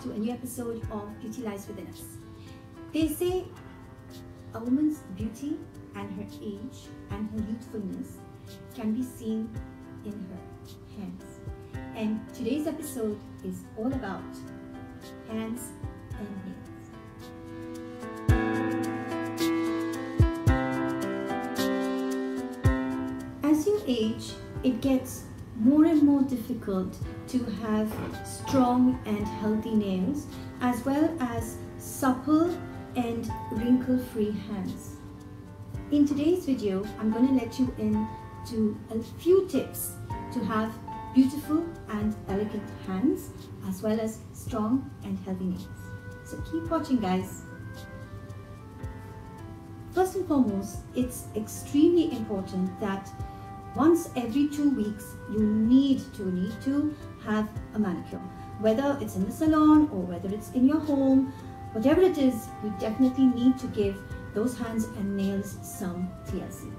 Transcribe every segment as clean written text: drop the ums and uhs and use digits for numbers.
back to a new episode of Beauty Lies Within Us. They say a woman's beauty and her age and her youthfulness can be seen in her hands. And today's episode is all about hands and nails. As you age, it gets more and more difficult to have strong and healthy nails, as well as supple and wrinkle-free hands. In today's video, I'm going to let you into a few tips to have beautiful and elegant hands, as well as strong and healthy nails. So keep watching, guys. First and foremost, it's extremely important that once every 2 weeks, you need to have a manicure. Whether it's in the salon or whether it's in your home, whatever it is, you definitely need to give those hands and nails some TLC.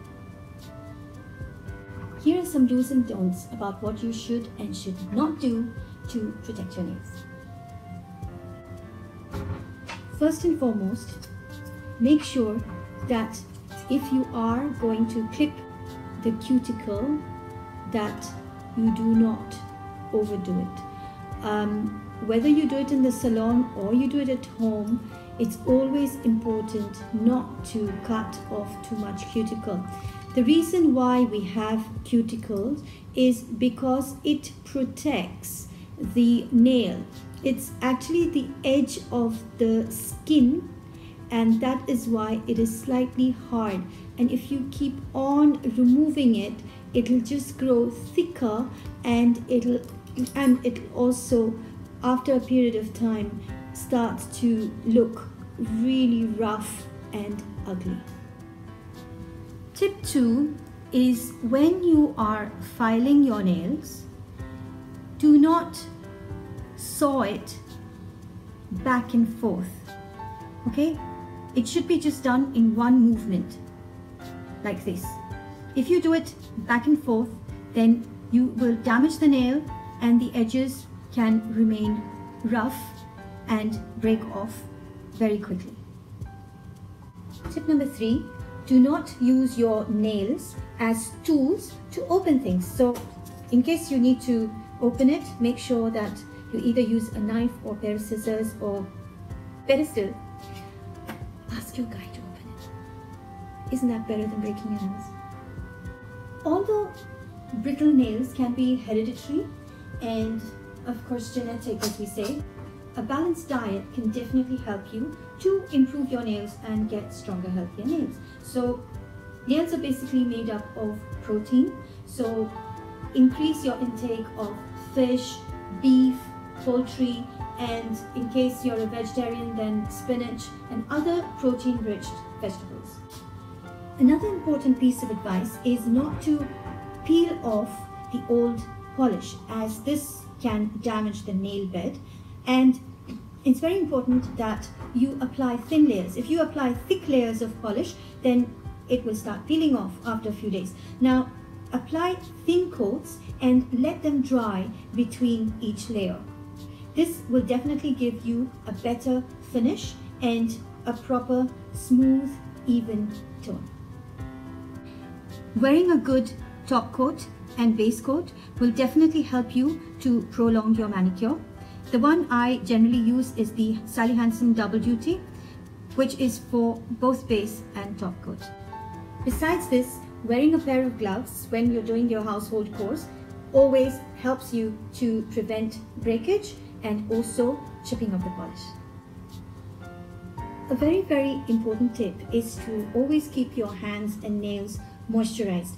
Here are some do's and don'ts about what you should and should not do to protect your nails. First and foremost, make sure that if you are going to clip the cuticle, that you do not overdo it. Whether you do it in the salon or you do it at home, it's always important not to cut off too much cuticle. The reason why we have cuticles is because it protects the nail. It's actually the edge of the skin, and that is why it is slightly hard. And if you keep on removing it, it'll just grow thicker, and it'll also, after a period of time, start to look really rough and ugly. Tip 2 is when you are filing your nails, do not saw it back and forth. Okay? It should be just done in one movement, like this. If you do it back and forth, then you will damage the nail and the edges can remain rough and break off very quickly. Tip number 3, do not use your nails as tools to open things. So in case you need to open it, make sure that you either use a knife or a pair of scissors, or better still, ask your guy to open it. Isn't that better than breaking your nails? Although brittle nails can be hereditary and of course genetic, as we say, a balanced diet can definitely help you to improve your nails and get stronger, healthier nails. So nails are basically made up of protein, so increase your intake of fish, beef, poultry, and in case you're a vegetarian, then spinach and other protein-rich vegetables. Another important piece of advice is not to peel off the old polish, as this can damage the nail bed, and it's very important that you apply thin layers. If you apply thick layers of polish, then it will start peeling off after a few days. Now apply thin coats and let them dry between each layer. This will definitely give you a better finish and a proper, smooth, even tone. Wearing a good top coat and base coat will definitely help you to prolong your manicure. The one I generally use is the Sally Hansen Double Duty, which is for both base and top coat. Besides this, wearing a pair of gloves when you're doing your household chores always helps you to prevent breakage and also chipping of the polish. A very, very important tip is to always keep your hands and nails moisturized.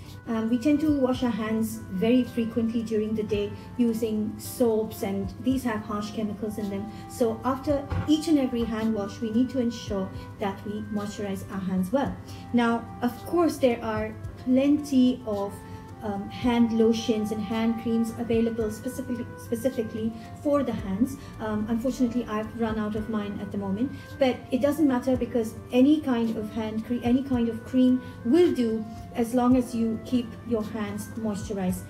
We tend to wash our hands very frequently during the day using soaps, and these have harsh chemicals in them. So after each and every hand wash, we need to ensure that we moisturize our hands well. Now, of course, there are plenty of hand lotions and hand creams available specifically for the hands. Unfortunately, I've run out of mine at the moment, but it doesn't matter because any kind of hand cream, any kind of cream will do as long as you keep your hands moisturized.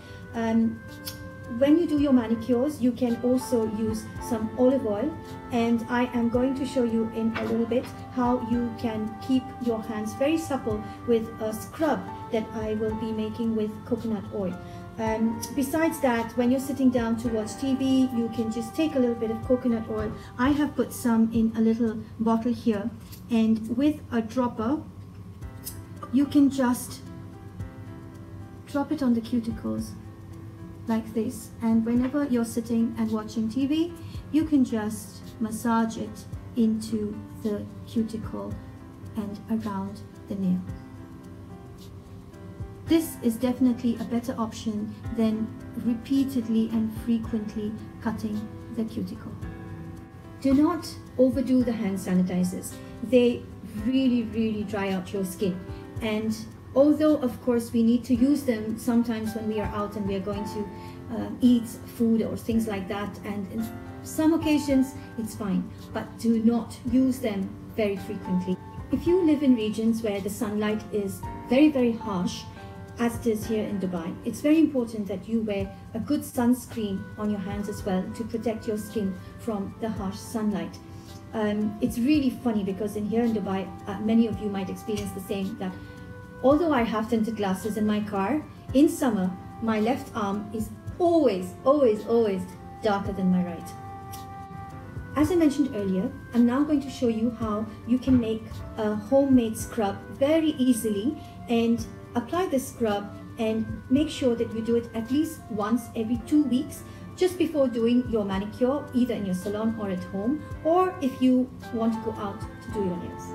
when you do your manicures, you can also use some olive oil, and I am going to show you in a little bit how you can keep your hands very supple with a scrub that I will be making with coconut oil. Besides that, when you're sitting down to watch TV, you can just take a little bit of coconut oil. I have put some in a little bottle here, and with a dropper you can just drop it on the cuticles like this, and whenever you're sitting and watching TV, you can just massage it into the cuticle and around the nail. This is definitely a better option than repeatedly and frequently cutting the cuticle. Do not overdo the hand sanitizers. They really dry out your skin, and although of course we need to use them sometimes when we are out and we are going to eat food or things like that, and in some occasions it's fine, but do not use them very frequently. If you live in regions where the sunlight is very harsh, as it is here in Dubai, it's very important that you wear a good sunscreen on your hands as well to protect your skin from the harsh sunlight. It's really funny because in here in Dubai, many of you might experience the same, that although I have tinted glasses in my car, in summer my left arm is always darker than my right. As I mentioned earlier, I'm now going to show you how you can make a homemade scrub very easily, and apply this scrub and make sure that you do it at least once every 2 weeks, just before doing your manicure, either in your salon or at home, or if you want to go out to do your nails.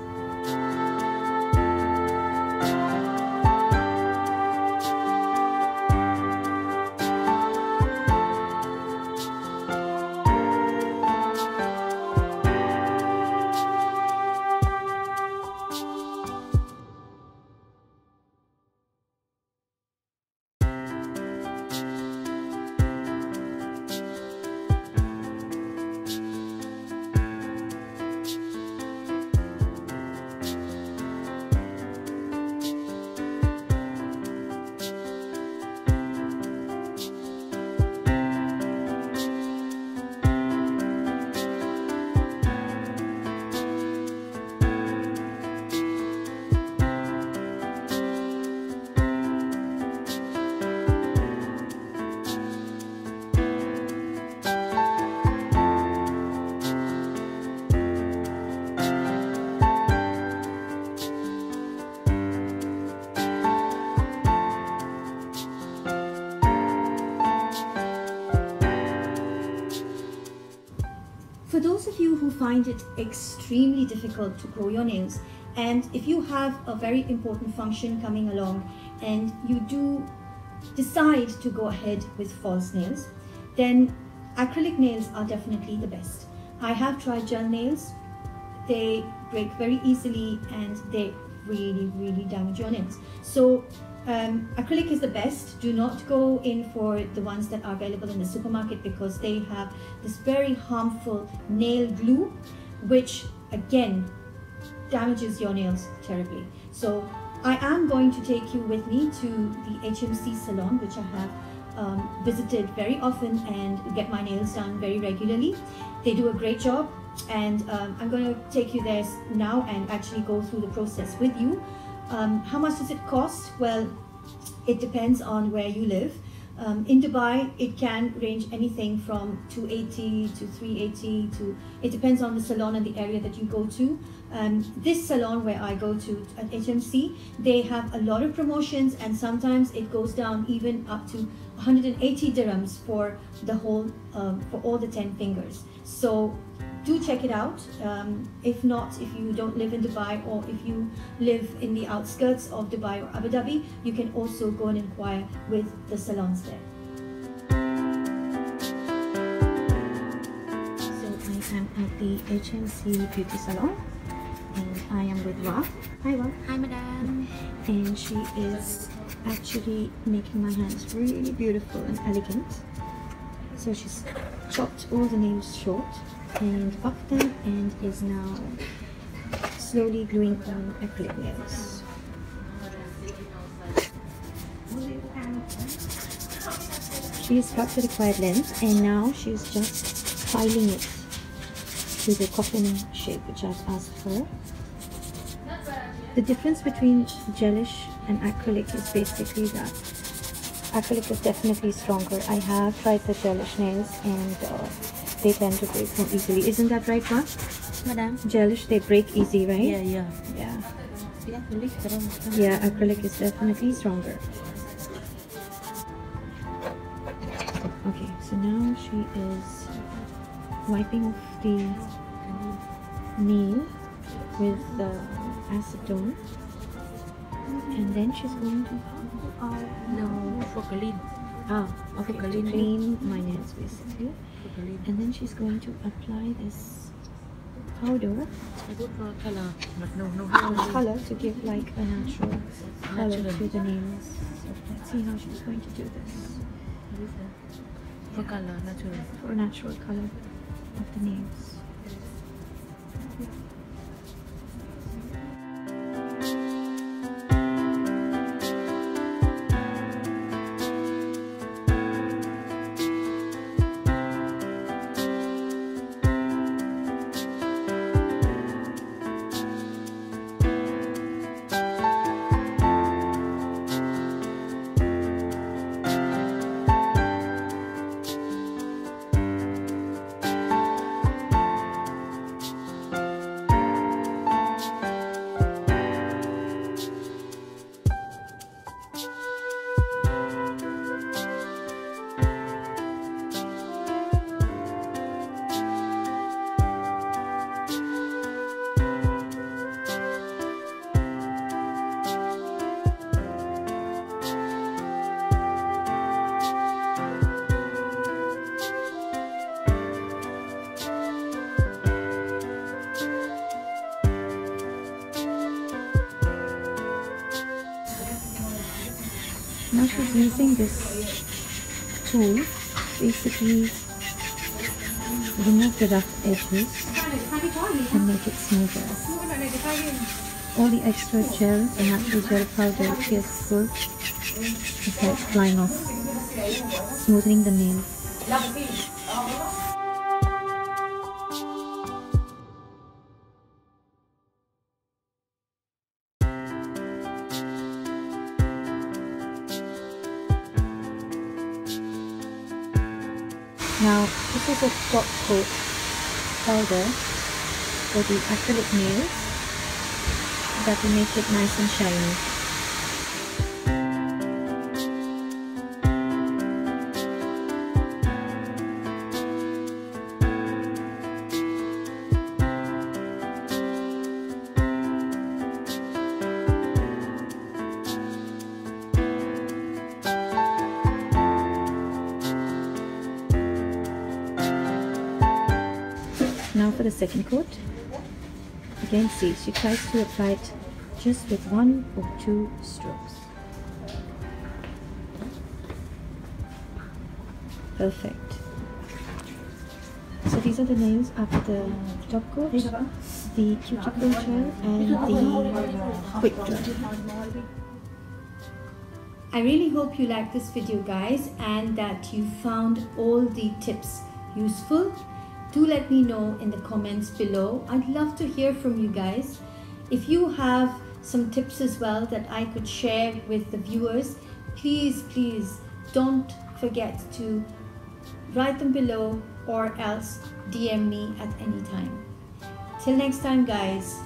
For those of you who find it extremely difficult to grow your nails, and if you have a very important function coming along and you do decide to go ahead with false nails, then acrylic nails are definitely the best. I have tried gel nails. They break very easily and they really damage your nails. So acrylic is the best. Do not go in for the ones that are available in the supermarket, because they have this very harmful nail glue, which again damages your nails terribly. So I am going to take you with me to the HMC salon, which I have visited very often and get my nails done very regularly. They do a great job, and I'm going to take you there now and actually go through the process with you. How much does it cost? Well, it depends on where you live. In Dubai, it can range anything from $280 to $380 to, it depends on the salon and the area that you go to. This salon where I go to at HMC, they have a lot of promotions, and sometimes it goes down even up to 180 dirhams for the whole, for all the 10 fingers. So do check it out. If not, if you don't live in Dubai, or if you live in the outskirts of Dubai or Abu Dhabi, you can also go and inquire with the salons there. So I am at the HMC beauty salon, and I am with Wa. Hi Wa. Hi madam. And she is actually making my hands really beautiful and elegant. So she's chopped all the nails short and up them, and is now slowly gluing on acrylic nails. She has cut the required length and now she's just filing it to the coffin shape which I've asked for. The difference between gelish and acrylic is basically that acrylic is definitely stronger. I have tried the gelish nails and they tend to break more easily. Isn't that right, Ma? Madam? Gelish, they break easy, right? Yeah. Yeah, acrylic is definitely stronger. Okay, so now she is wiping off the nail with the acetone, and then she's going to No, for clean. okay, to clean my nails basically. And then she's going to apply this powder I put for color, but no color to give like a natural color to the nails. So let's see how she's going to do this. For color, natural. For a natural color of the nails. Now she's using this tool, basically remove the rough edges and make it smoother. All the extra gel, the natural gel powder she has pulled, is like flying off, smoothing the nail. Now, this is a top coat powder for the acrylic nails that will make it nice and shiny. Now for the second coat. Again, see, she tries to apply it just with 1 or 2 strokes. Perfect. So these are the nails after the top coat, the cuticle gel and the quick dry. I really hope you liked this video, guys, and that you found all the tips useful. Do let me know in the comments below. I'd love to hear from you guys. If you have some tips as well that I could share with the viewers, please don't forget to write them below or else DM me at any time. Till next time, guys.